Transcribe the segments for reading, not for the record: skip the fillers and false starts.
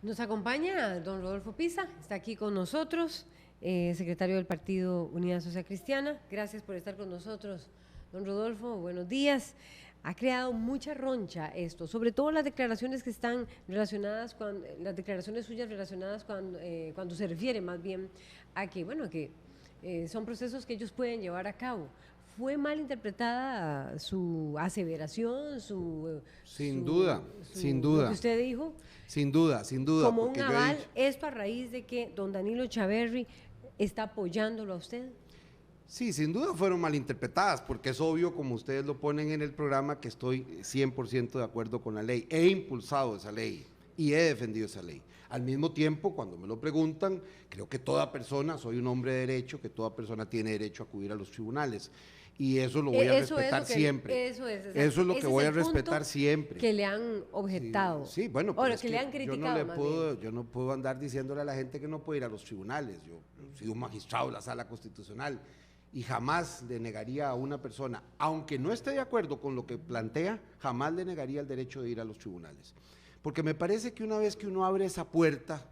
Nos acompaña don Rodolfo Pisa, está aquí con nosotros, secretario del Partido Unidad Social Cristiana. Gracias por estar con nosotros, don Rodolfo, buenos días. Ha creado mucha roncha esto, sobre todo las declaraciones que están relacionadas con, las declaraciones suyas relacionadas cuando se refiere más bien a que, bueno, que son procesos que ellos pueden llevar a cabo. ¿Fue mal interpretada su aseveración, Sin duda, sin duda. lo que usted dijo? Sin duda, sin duda. Como un aval, esto a raíz de que don Danilo Echaverri está apoyándolo a usted. Sí, sin duda fueron malinterpretadas, porque es obvio, como ustedes lo ponen en el programa, que estoy 100% de acuerdo con la ley. He impulsado esa ley y he defendido esa ley. Al mismo tiempo, cuando me lo preguntan, creo que toda persona, soy un hombre de derecho, que toda persona tiene derecho a acudir a los tribunales. Y eso lo voy a respetar siempre. Eso es lo que voy a respetar siempre. Que le han objetado. Sí, bueno, pero que le han criticado. Yo no puedo andar diciéndole a la gente que no puede ir a los tribunales. Yo he sido un magistrado de la Sala Constitucional y jamás le negaría a una persona, aunque no esté de acuerdo con lo que plantea, jamás le negaría el derecho de ir a los tribunales. Porque me parece que una vez que uno abre esa puerta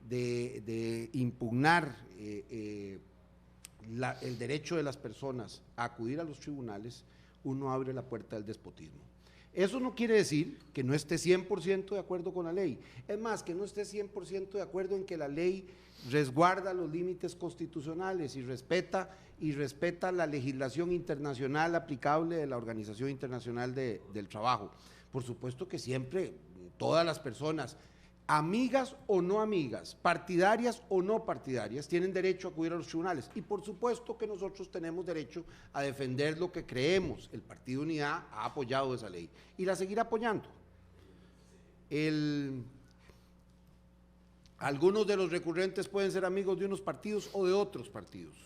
de impugnar el derecho de las personas a acudir a los tribunales, uno abre la puerta del despotismo. Eso no quiere decir que no esté 100% de acuerdo con la ley. Es más, que no esté 100% de acuerdo en que la ley resguarda los límites constitucionales y respeta la legislación internacional aplicable de la Organización Internacional del Trabajo. Por supuesto que siempre todas las personas, amigas o no amigas, partidarias o no partidarias, tienen derecho a acudir a los tribunales. Y por supuesto que nosotros tenemos derecho a defender lo que creemos. El Partido Unidad ha apoyado esa ley y la seguirá apoyando. Algunos de los recurrentes pueden ser amigos de unos partidos o de otros partidos.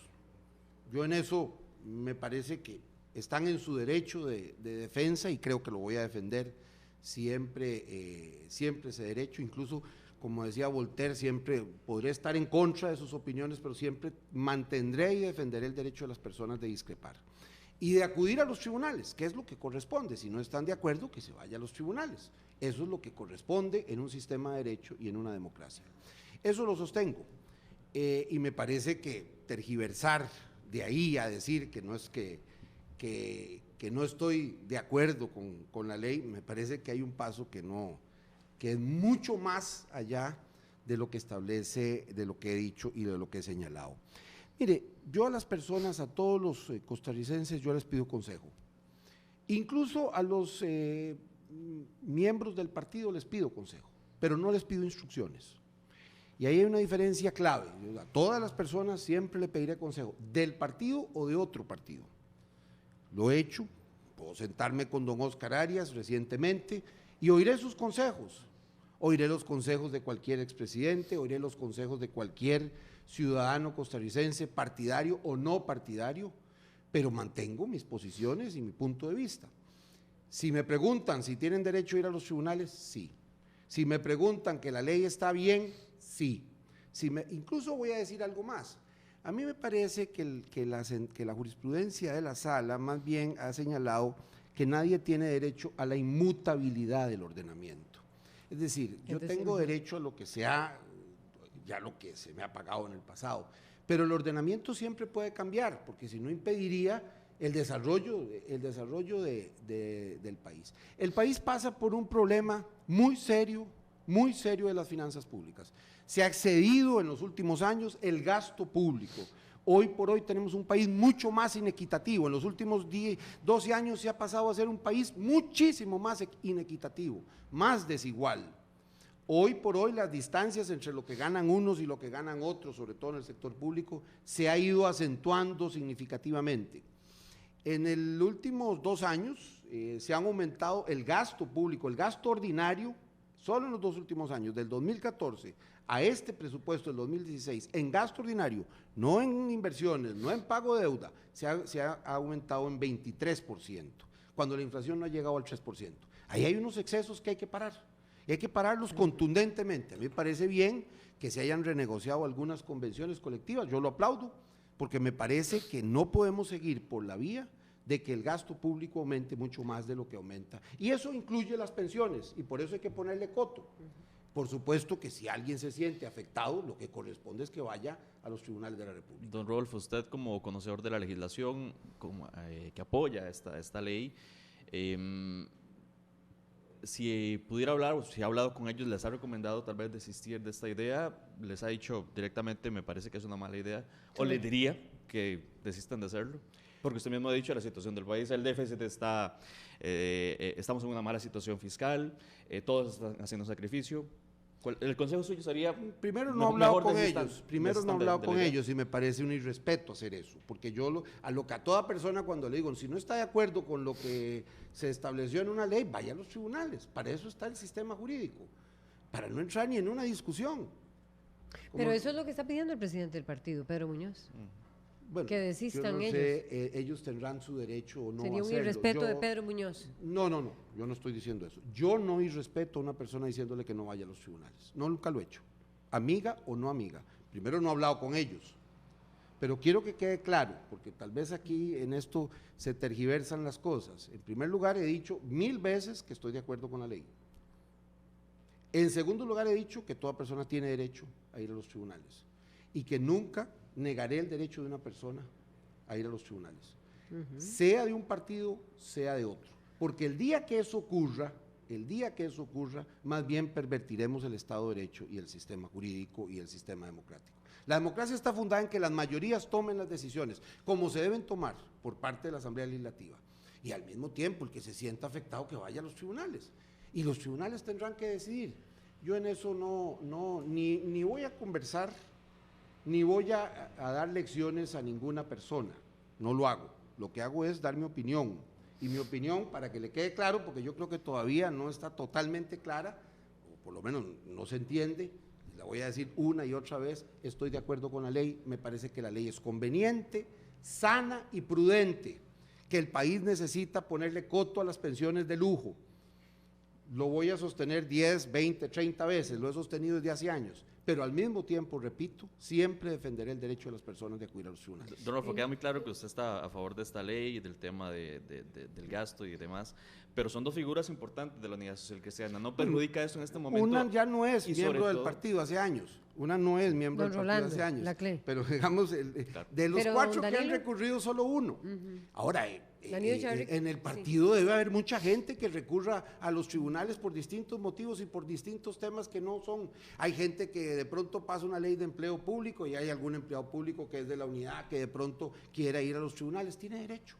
Yo en eso me parece que están en su derecho de defensa y creo que lo voy a defender siempre ese derecho. Incluso, como decía Voltaire, siempre podré estar en contra de sus opiniones, pero siempre mantendré y defenderé el derecho de las personas de discrepar y de acudir a los tribunales, que es lo que corresponde. Si no están de acuerdo, que se vaya a los tribunales. Eso es lo que corresponde en un sistema de derecho y en una democracia. Eso lo sostengo, y me parece que tergiversar de ahí a decir que no es que no estoy de acuerdo con la ley, me parece que hay un paso que es mucho más allá de lo que establece, de lo que he dicho y de lo que he señalado. Mire, yo a las personas, a todos los costarricenses, yo les pido consejo. Incluso a los miembros del partido les pido consejo, pero no les pido instrucciones. Y ahí hay una diferencia clave. A todas las personas siempre le pediré consejo, del partido o de otro partido. Lo he hecho, puedo sentarme con don Oscar Arias recientemente y oiré sus consejos. Oiré los consejos de cualquier expresidente, oiré los consejos de cualquier ciudadano costarricense, partidario o no partidario, pero mantengo mis posiciones y mi punto de vista. Si me preguntan si tienen derecho a ir a los tribunales, sí. Si me preguntan que la ley está bien, sí. Incluso voy a decir algo más. A mí me parece que la jurisprudencia de la Sala más bien ha señalado que nadie tiene derecho a la inmutabilidad del ordenamiento. Es decir, yo tengo derecho a lo que sea, ya lo que se me ha pagado en el pasado, pero el ordenamiento siempre puede cambiar, porque si no impediría el desarrollo del país. El país pasa por un problema muy serio de las finanzas públicas. Se ha excedido en los últimos años el gasto público. Hoy por hoy tenemos un país mucho más inequitativo. En los últimos 12 años se ha pasado a ser un país muchísimo más inequitativo, más desigual. Hoy por hoy las distancias entre lo que ganan unos y lo que ganan otros, sobre todo en el sector público, se ha ido acentuando significativamente. En los últimos 2 años se han aumentado el gasto público, el gasto ordinario, solo en los 2 últimos años, del 2014 a este presupuesto del 2016, en gasto ordinario, no en inversiones, no en pago de deuda, se ha aumentado en 23%, cuando la inflación no ha llegado al 3%. Ahí hay unos excesos que hay que parar, y hay que pararlos contundentemente. A mí me parece bien que se hayan renegociado algunas convenciones colectivas, yo lo aplaudo, porque me parece que no podemos seguir por la vía de que el gasto público aumente mucho más de lo que aumenta. Y eso incluye las pensiones, y por eso hay que ponerle coto. Por supuesto que si alguien se siente afectado, lo que corresponde es que vaya a los tribunales de la República. Don Rodolfo, usted como conocedor de la legislación, que apoya esta ley, si pudiera hablar, o si ha hablado con ellos, les ha recomendado tal vez desistir de esta idea, les ha dicho directamente, me parece que es una mala idea, o les diría que desistan de hacerlo. Porque usted mismo ha dicho la situación del país, el déficit está, estamos en una mala situación fiscal, todos están haciendo sacrificio. El consejo suyo sería... Primero no he hablado con ellos, y me parece un irrespeto hacer eso, porque yo a toda persona cuando le digo, si no está de acuerdo con lo que se estableció en una ley, vaya a los tribunales, para eso está el sistema jurídico, para no entrar ni en una discusión. Pero eso es lo que está pidiendo el presidente del partido, Pedro Muñoz. Bueno, que desistan yo no ellos. Sé, ellos tendrán su derecho o no. Sería un irrespeto de Pedro Muñoz. No, yo no estoy diciendo eso. Yo no irrespeto a una persona diciéndole que no vaya a los tribunales. No, nunca lo he hecho. Amiga o no amiga. Primero no he hablado con ellos. Pero quiero que quede claro, porque tal vez aquí en esto se tergiversan las cosas. En primer lugar, he dicho 1000 veces que estoy de acuerdo con la ley. En segundo lugar, he dicho que toda persona tiene derecho a ir a los tribunales y que nunca negaré el derecho de una persona a ir a los tribunales, sea de un partido, sea de otro, porque el día que eso ocurra, más bien pervertiremos el Estado de Derecho y el sistema jurídico y el sistema democrático. La democracia está fundada en que las mayorías tomen las decisiones como se deben tomar por parte de la Asamblea Legislativa, y al mismo tiempo el que se sienta afectado que vaya a los tribunales, y los tribunales tendrán que decidir. Yo en eso ni voy a conversar, ni voy a dar lecciones a ninguna persona, no lo hago. Lo que hago es dar mi opinión, y mi opinión, para que le quede claro, porque yo creo que todavía no está totalmente clara, o por lo menos no se entiende, y la voy a decir una y otra vez, estoy de acuerdo con la ley, me parece que la ley es conveniente, sana y prudente, que el país necesita ponerle coto a las pensiones de lujo. Lo voy a sostener 10, 20, 30 veces, lo he sostenido desde hace años, pero al mismo tiempo, repito, siempre defenderé el derecho de las personas de acudir a los tribunales. Don Rodolfo, queda muy claro que usted está a favor de esta ley y del tema del gasto y demás, pero son dos figuras importantes de la Unidad Social Cristiana. ¿No perjudica eso en este momento? Una ya no es miembro del partido hace años, pero digamos, de los 4 que han recurrido, solo uno. Ahora, en el partido debe haber mucha gente que recurra a los tribunales por distintos motivos y por distintos temas que no son. Hay gente que de pronto pasa una ley de empleo público y hay algún empleado público que es de la unidad que de pronto quiera ir a los tribunales, tiene derecho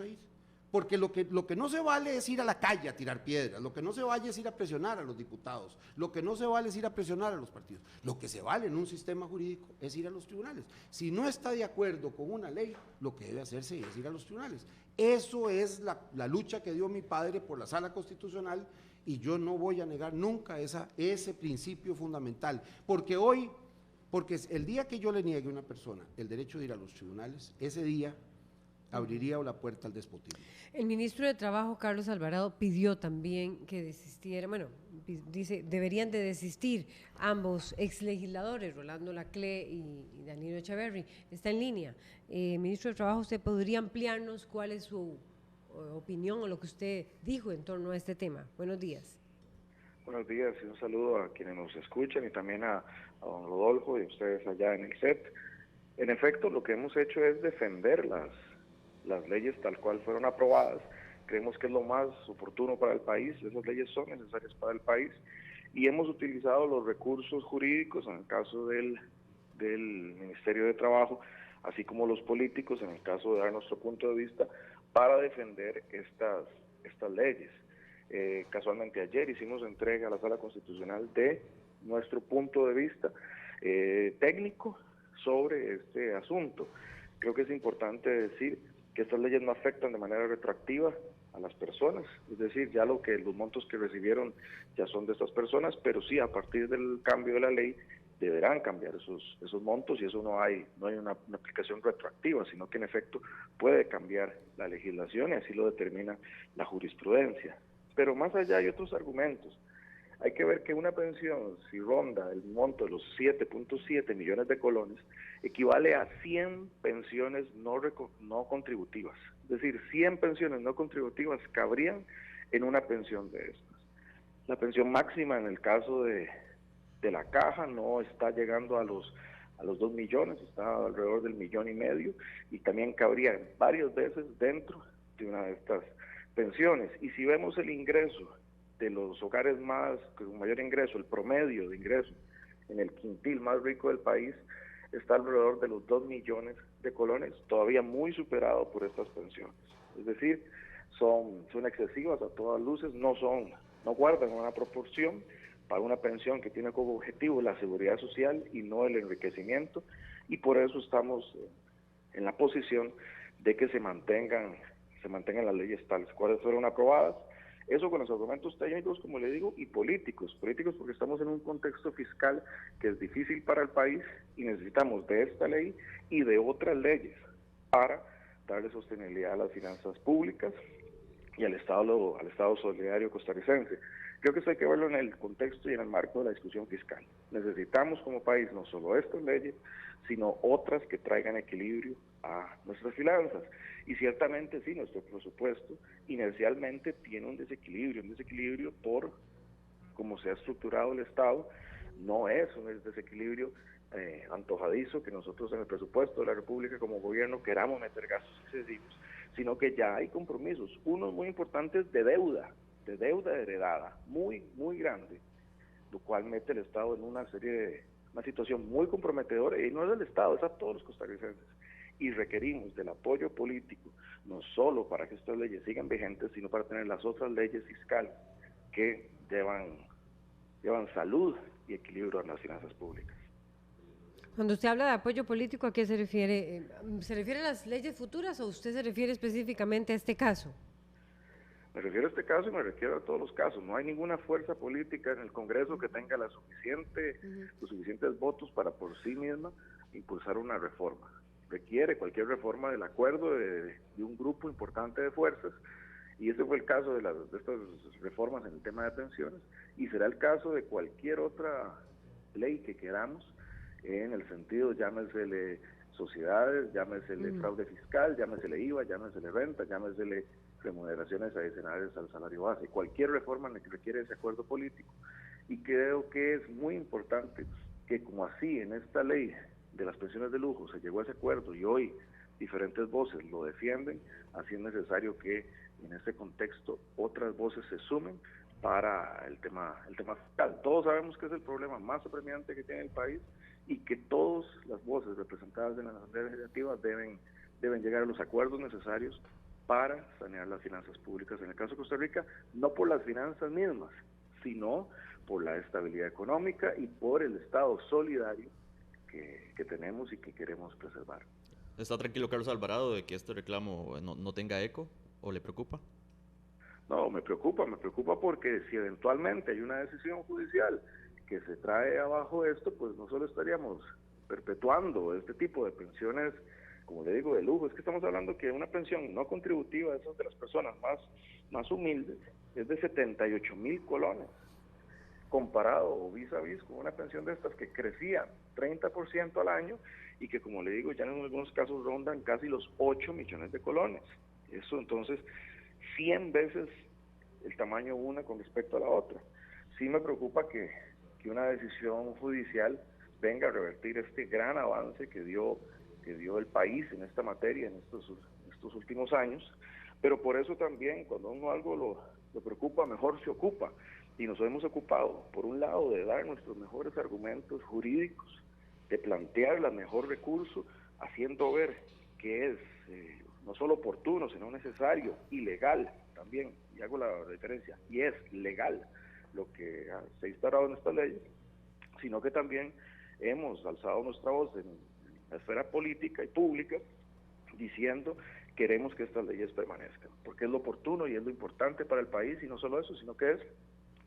a ir. Porque lo que no se vale es ir a la calle a tirar piedras, lo que no se vale es ir a presionar a los diputados, lo que no se vale es ir a presionar a los partidos, lo que se vale en un sistema jurídico es ir a los tribunales. Si no está de acuerdo con una ley, lo que debe hacerse es ir a los tribunales. Eso es la lucha que dio mi padre por la Sala Constitucional, y yo no voy a negar nunca ese principio fundamental, porque el día que yo le niegue a una persona el derecho de ir a los tribunales, ese día abriría la puerta al despotismo. El ministro de Trabajo, Carlos Alvarado, pidió también que desistiera, dice, deberían de desistir ambos exlegisladores, Rolando Laclé y Danilo Echeverry. Está en línea. Ministro de Trabajo, ¿usted podría ampliarnos cuál es su opinión o lo que usted dijo en torno a este tema? Buenos días. Buenos días y un saludo a quienes nos escuchan y también a don Rodolfo y a ustedes allá en el set. En efecto, lo que hemos hecho es defender las leyes tal cual fueron aprobadas. Creemos que es lo más oportuno para el país, esas leyes son necesarias para el país, y hemos utilizado los recursos jurídicos en el caso del Ministerio de Trabajo, así como los políticos en el caso de dar nuestro punto de vista para defender estas leyes. Casualmente ayer hicimos entrega a la Sala Constitucional de nuestro punto de vista técnico sobre este asunto. Creo que es importante decir que estas leyes no afectan de manera retroactiva a las personas, es decir, ya los montos que recibieron ya son de estas personas, pero sí a partir del cambio de la ley deberán cambiar esos montos, y eso no hay una aplicación retroactiva, sino que en efecto puede cambiar la legislación y así lo determina la jurisprudencia. Pero más allá hay otros argumentos. Hay que ver que una pensión, si ronda el monto de los 7.7 millones de colones, equivale a 100 pensiones no contributivas. Es decir, 100 pensiones no contributivas cabrían en una pensión de estas. La pensión máxima en el caso de la caja no está llegando a los 2 millones, está alrededor del 1,5 millones, y también cabría varias veces dentro de una de estas pensiones. Y si vemos el ingreso de los hogares con mayor ingreso, el promedio de ingreso en el quintil más rico del país, está alrededor de los 2 millones de colones, todavía muy superado por estas pensiones. Es decir, son excesivas a todas luces, no guardan una proporción para una pensión que tiene como objetivo la seguridad social y no el enriquecimiento, y por eso estamos en la posición de que se mantengan las leyes tales cuales fueron aprobadas. Eso con los argumentos técnicos, como le digo, y políticos porque estamos en un contexto fiscal que es difícil para el país y necesitamos de esta ley y de otras leyes para darle sostenibilidad a las finanzas públicas y al Estado solidario costarricense. Creo que esto hay que verlo en el contexto y en el marco de la discusión fiscal. Necesitamos como país no solo estas leyes, sino otras que traigan equilibrio a nuestras finanzas. Y ciertamente sí, nuestro presupuesto inercialmente tiene un desequilibrio por cómo se ha estructurado el Estado. No es un desequilibrio antojadizo que nosotros en el presupuesto de la República como gobierno queramos meter gastos excesivos, sino que ya hay compromisos, unos muy importantes de deuda heredada, muy, muy grande, lo cual mete el Estado en una situación muy comprometedora, y no es del Estado, es a todos los costarricenses. Y requerimos del apoyo político, no solo para que estas leyes sigan vigentes, sino para tener las otras leyes fiscales que llevan salud y equilibrio a las finanzas públicas. Cuando usted habla de apoyo político, ¿a qué se refiere? ¿Se refiere a las leyes futuras o usted se refiere específicamente a este caso? Me refiero a este caso y me refiero a todos los casos. No hay ninguna fuerza política en el Congreso que tenga los suficientes votos para por sí misma impulsar una reforma. Requiere cualquier reforma del acuerdo de un grupo importante de fuerzas, y ese fue el caso de estas reformas en el tema de pensiones, y será el caso de cualquier otra ley que queramos, en el sentido, llámesele sociedades, llámesele fraude fiscal, llámesele IVA, llámesele renta, llámesele remuneraciones adicionales al salario base. Cualquier reforma que requiere ese acuerdo político. Y creo que es muy importante que, como así en esta ley de las pensiones de lujo se llegó a ese acuerdo y hoy diferentes voces lo defienden, así es necesario que en este contexto otras voces se sumen para el tema fiscal. Todos sabemos que es el problema más apremiante que tiene el país y que todas las voces representadas en la Asamblea Legislativa deben llegar a los acuerdos necesarios para sanear las finanzas públicas. En el caso de Costa Rica, no por las finanzas mismas, sino por la estabilidad económica y por el Estado solidario que tenemos y que queremos preservar. ¿Está tranquilo Carlos Alvarado de que este reclamo no tenga eco o le preocupa? No, me preocupa porque si eventualmente hay una decisión judicial que se trae abajo esto, pues no solo estaríamos perpetuando este tipo de pensiones, como le digo, de lujo. Es que estamos hablando que una pensión no contributiva, esas de las personas más humildes, es de 78,000 colones, comparado vis a vis con una pensión de estas que crecía 30% al año y que, como le digo, ya en algunos casos rondan casi los 8 millones de colones. Eso entonces 100 veces el tamaño una con respecto a la otra. Sí me preocupa que una decisión judicial venga a revertir este gran avance que dio el país en esta materia en estos últimos años, pero por eso también cuando uno algo lo preocupa, mejor se ocupa, y nos hemos ocupado, por un lado, de dar nuestros mejores argumentos jurídicos, de plantear el mejor recurso, haciendo ver que es no solo oportuno, sino necesario y legal también, y hago la diferencia, y es legal lo que se ha instaurado en estas leyes, sino que también hemos alzado nuestra voz en la esfera política y pública diciendo queremos que estas leyes permanezcan, porque es lo oportuno y es lo importante para el país, y no solo eso, sino que es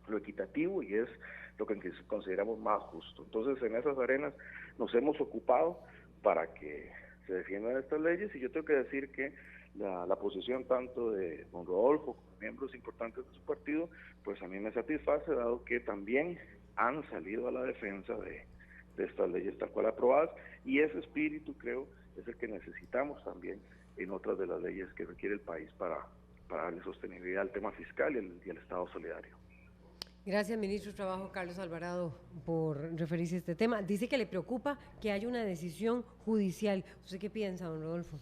lo equitativo y es lo que consideramos más justo. Entonces, en esas arenas nos hemos ocupado para que se defiendan estas leyes, y yo tengo que decir que la posición tanto de don Rodolfo como miembros importantes de su partido, pues a mí me satisface, dado que también han salido a la defensa de estas leyes tal cual aprobadas, y ese espíritu creo es el que necesitamos también en otras de las leyes que requiere el país para darle sostenibilidad al tema fiscal y al Estado solidario. Gracias, ministro de Trabajo Carlos Alvarado, por referirse a este tema. Dice que le preocupa que haya una decisión judicial. ¿Usted qué piensa, don Rodolfo?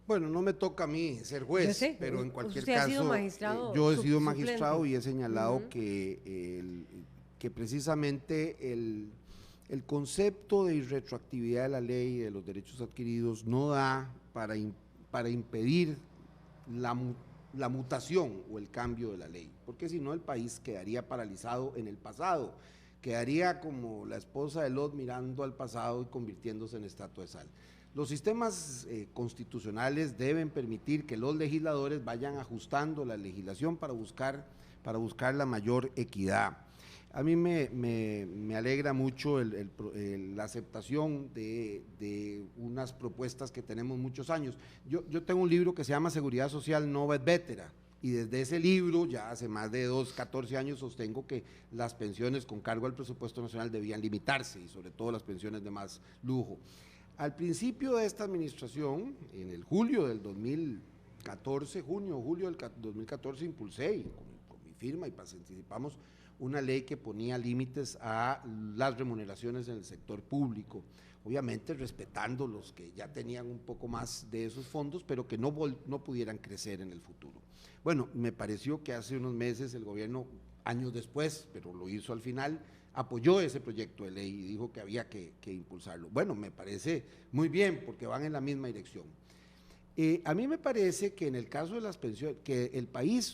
Bueno, no me toca a mí ser juez, Yo sé, pero en cualquier usted ha sido caso, magistrado yo he sido suplente. magistrado y he señalado que precisamente el concepto de irretroactividad de la ley de los derechos adquiridos no da para impedir la mutación o el cambio de la ley, porque si no el país quedaría paralizado en el pasado, quedaría como la esposa de Lot mirando al pasado y convirtiéndose en estatua de sal. Los sistemas constitucionales deben permitir que los legisladores vayan ajustando la legislación para buscar la mayor equidad. A mí me alegra mucho la aceptación de unas propuestas que tenemos muchos años. Yo tengo un libro que se llama Seguridad Social Nova et Vetera, y desde ese libro, ya hace más de 14 años, sostengo que las pensiones con cargo al presupuesto nacional debían limitarse, y sobre todo las pensiones de más lujo. Al principio de esta administración, en el julio del 2014, junio o julio del 2014, impulsé y con mi firma y participamos una ley que ponía límites a las remuneraciones en el sector público, obviamente respetando los que ya tenían un poco más de esos fondos, pero que no pudieran crecer en el futuro. Bueno, me pareció que hace unos meses el gobierno, años después, pero lo hizo al final, apoyó ese proyecto de ley y dijo que había que impulsarlo. Bueno, me parece muy bien porque van en la misma dirección. A mí me parece que en el caso de las pensiones, que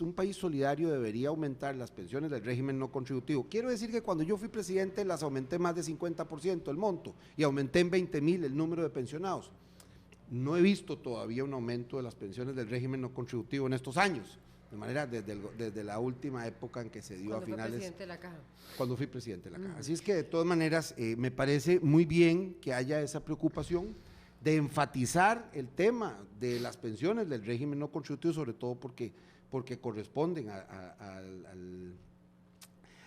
un país solidario debería aumentar las pensiones del régimen no contributivo. Quiero decir que cuando yo fui presidente las aumenté más de 50% el monto y aumenté en 20,000 el número de pensionados. No he visto todavía un aumento de las pensiones del régimen no contributivo en estos años, de manera desde la última época en que se dio a finales. Cuando fue presidente de la Caja. Cuando fui presidente de la Caja. Así es que de todas maneras me parece muy bien que haya esa preocupación de enfatizar el tema de las pensiones del régimen no contributivo, sobre todo porque corresponden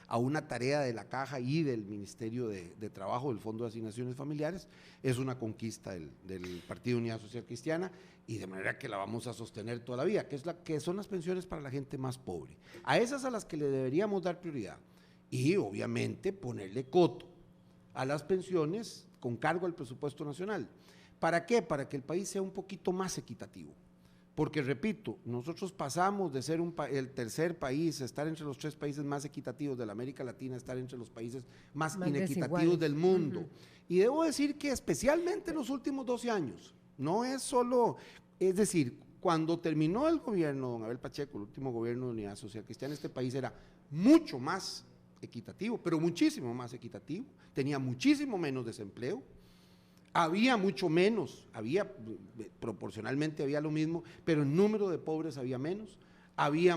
a una tarea de la Caja y del Ministerio de Trabajo, del Fondo de Asignaciones Familiares. Es una conquista del Partido Unidad Social Cristiana, y de manera que la vamos a sostener toda la vida, que son las pensiones para la gente más pobre. A esas a las que le deberíamos dar prioridad, y obviamente ponerle coto a las pensiones con cargo al presupuesto nacional. ¿Para qué? Para que el país sea un poquito más equitativo. Porque, repito, nosotros pasamos de ser el tercer país, estar entre los 3 países más equitativos de la América Latina, a estar entre los países más inequitativos del mundo. Y debo decir que especialmente en los últimos 12 años, no es solo, es decir, cuando terminó el gobierno de don Abel Pacheco, el último gobierno de Unidad Social Cristiana, este país era mucho más equitativo, pero muchísimo más equitativo, tenía muchísimo menos desempleo, había mucho menos, proporcionalmente había lo mismo, pero en número de pobres había menos, había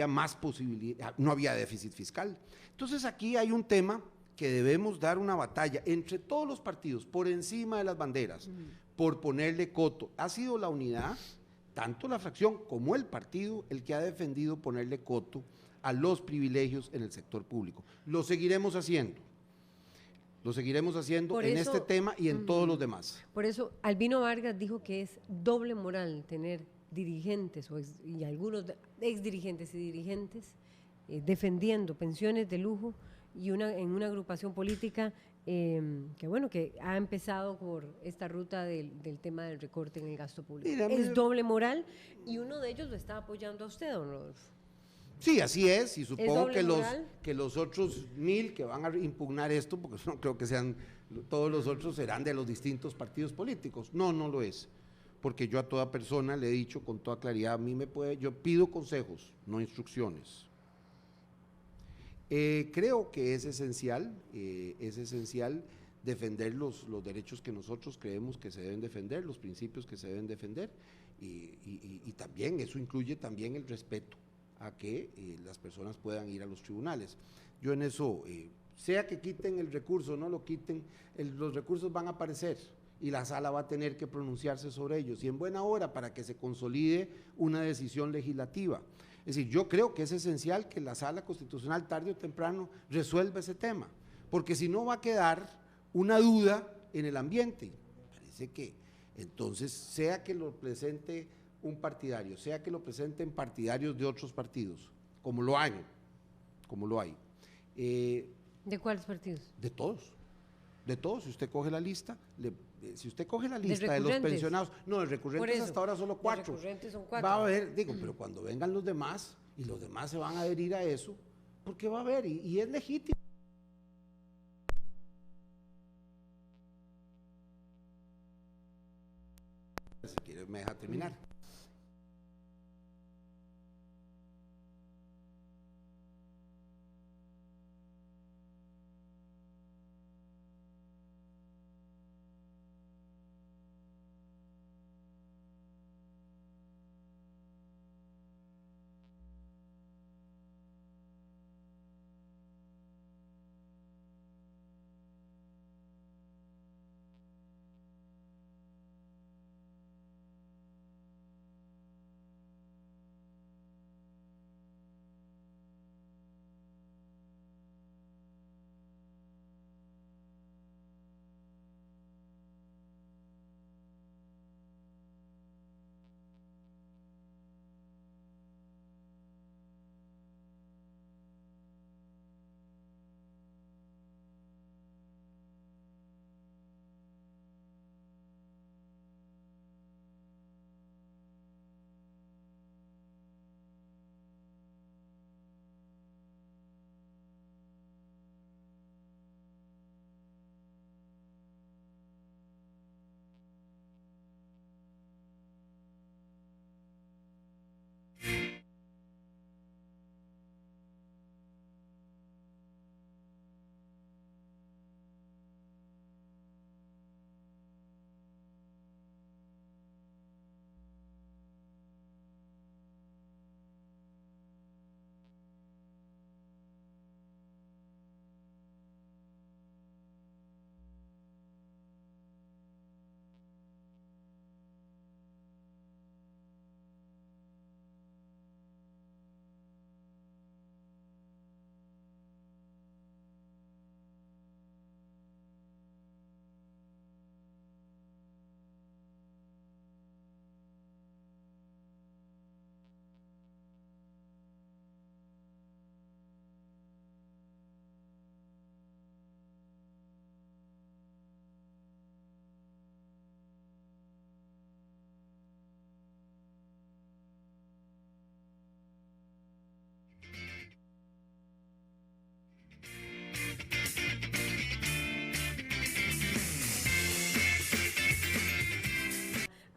más posibilidad, no había déficit fiscal. Entonces aquí hay un tema que debemos dar una batalla entre todos los partidos, por encima de las banderas, por ponerle coto. Ha sido la unidad, tanto la fracción como el partido, el que ha defendido ponerle coto a los privilegios en el sector público. Lo seguiremos haciendo. Lo seguiremos haciendo en este tema y en todos los demás. Por eso Albino Vargas dijo que es doble moral tener dirigentes y algunos exdirigentes y dirigentes defendiendo pensiones de lujo y en una agrupación política que ha empezado por esta ruta del tema del recorte en el gasto público. Es doble moral, y uno de ellos lo está apoyando a usted, don Rodolfo. Sí, así es, y supongo que los otros 1,000 que van a impugnar esto, porque no creo que sean, todos los otros serán de los distintos partidos políticos. No lo es, porque yo a toda persona le he dicho con toda claridad, yo pido consejos, no instrucciones. Creo que es esencial defender los derechos que nosotros creemos que se deben defender, los principios que se deben defender, y también eso incluye también el respeto a que las personas puedan ir a los tribunales. Yo en eso, sea que quiten el recurso o no lo quiten, los recursos van a aparecer y la sala va a tener que pronunciarse sobre ellos, y en buena hora, para que se consolide una decisión legislativa. Es decir, yo creo que es esencial que la sala constitucional tarde o temprano resuelva ese tema, porque si no va a quedar una duda en el ambiente. Parece que entonces, sea que lo presente un partidario, sea que lo presenten partidarios de otros partidos, como lo han como lo hay. ¿De cuáles partidos? De todos. De todos, si usted coge la lista, si usted coge la lista de los recurrentes? pensionados, no, de recurrentes Por eso, hasta ahora solo de 4. recurrentes son 4. Va a haber, digo, pero cuando vengan los demás, y los demás se van a adherir a eso, porque va a haber, y es legítimo. Si quiere, me deja terminar.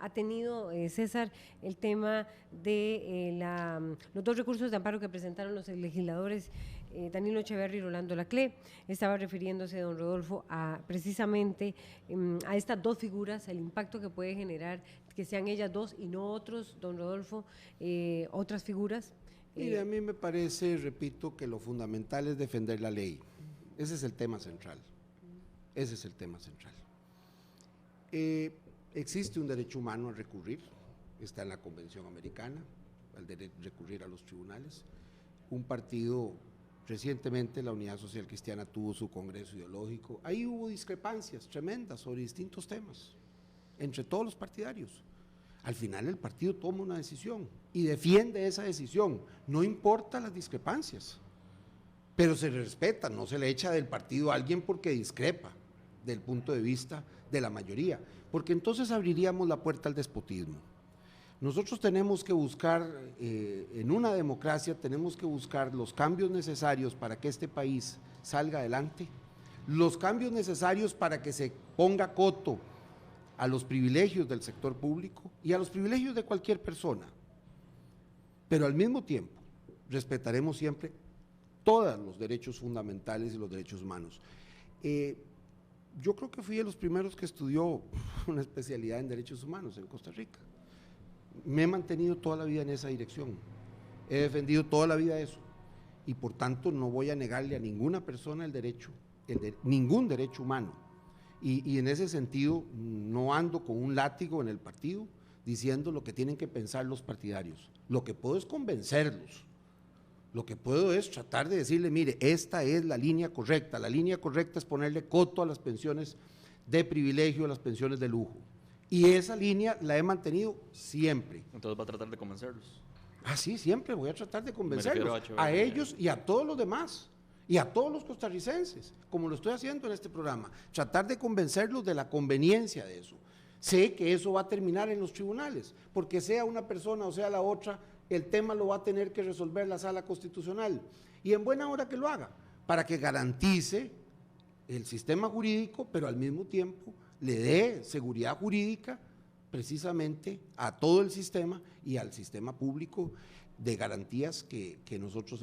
Ha tenido, César, el tema de los 2 recursos de amparo que presentaron los legisladores Danilo Echeverri y Rolando Laclé. Estaba refiriéndose, don Rodolfo, precisamente a estas 2 figuras, el impacto que puede generar que sean ellas 2 y no otros, don Rodolfo, otras figuras. Mire, a mí me parece, repito, que lo fundamental es defender la ley. Ese es el tema central. Ese es el tema central. Existe un derecho humano a recurrir, está en la Convención Americana, al recurrir a los tribunales. Un partido, recientemente la Unidad Social Cristiana tuvo su congreso ideológico, ahí hubo discrepancias tremendas sobre distintos temas, entre todos los partidarios. Al final el partido toma una decisión y defiende esa decisión, no importa las discrepancias, pero se respeta, no se le echa del partido a alguien porque discrepa del punto de vista de la mayoría, porque entonces abriríamos la puerta al despotismo. Nosotros tenemos que buscar, en una democracia, tenemos que buscar los cambios necesarios para que este país salga adelante, los cambios necesarios para que se ponga coto a los privilegios del sector público y a los privilegios de cualquier persona, pero al mismo tiempo respetaremos siempre todos los derechos fundamentales y los derechos humanos. Yo creo que fui de los primeros que estudió una especialidad en derechos humanos en Costa Rica. Me he mantenido toda la vida en esa dirección, he defendido toda la vida eso, y por tanto no voy a negarle a ninguna persona ningún derecho humano, y en ese sentido no ando con un látigo en el partido diciendo lo que tienen que pensar los partidarios. Lo que puedo es convencerlos, lo que puedo es tratar de decirle, mire, esta es la línea correcta es ponerle coto a las pensiones de privilegio, a las pensiones de lujo, y esa línea la he mantenido siempre. Entonces va a tratar de convencerlos. Ah, sí, siempre voy a tratar de convencerlos, refiero a HBL. ellos y a todos los demás, y a todos los costarricenses, como lo estoy haciendo en este programa, tratar de convencerlos de la conveniencia de eso. Sé que eso va a terminar en los tribunales, porque sea una persona o sea la otra, el tema lo va a tener que resolver la Sala Constitucional, y en buena hora que lo haga, para que garantice el sistema jurídico, pero al mismo tiempo le dé seguridad jurídica precisamente a todo el sistema y al sistema público de garantías que nosotros